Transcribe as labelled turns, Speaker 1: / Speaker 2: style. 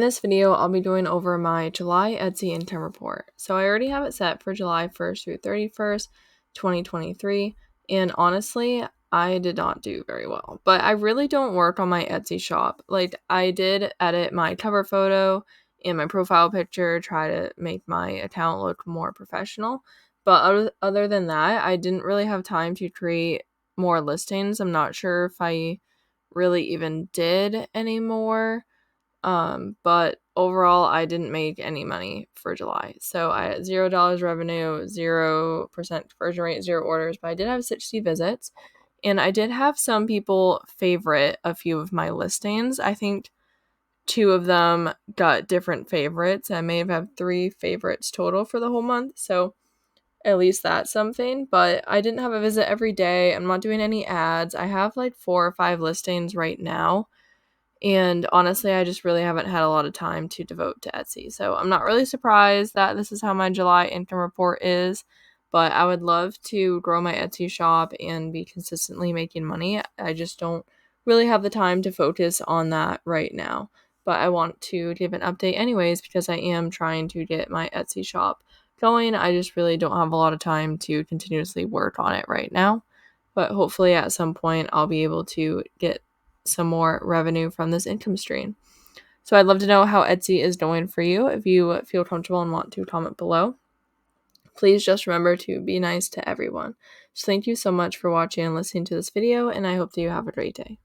Speaker 1: In this video, I'll be going over my July Etsy income report. So I already have it set for July 1st through 31st, 2023, and honestly, I did not do very well. But I really don't work on my Etsy shop. Like, I did edit my cover photo and my profile picture, try to make my account look more professional. But other than that, I didn't really have time to create more listings. I'm not sure if I really even did any more. But overall, I didn't make any money for July. So I had $0 revenue, 0% conversion rate, 0 orders, but I did have 60 visits. And I did have some people favorite a few of my listings. I think 2 of them got different favorites. I may have had 3 favorites total for the whole month. So at least that's something. But I didn't have a visit every day. I'm not doing any ads. I have like 4 or 5 listings right now. And honestly, I just really haven't had a lot of time to devote to Etsy. So I'm not really surprised that this is how my July income report is. But I would love to grow my Etsy shop and be consistently making money. I just don't really have the time to focus on that right now. But I want to give an update anyways because I am trying to get my Etsy shop going. I just really don't have a lot of time to continuously work on it right now. But hopefully at some point I'll be able to get some more revenue from this income stream. So I'd love to know how Etsy is going for you. If you feel comfortable and want to comment below, please just remember to be nice to everyone. So thank you so much for watching and listening to this video, and I hope that you have a great day.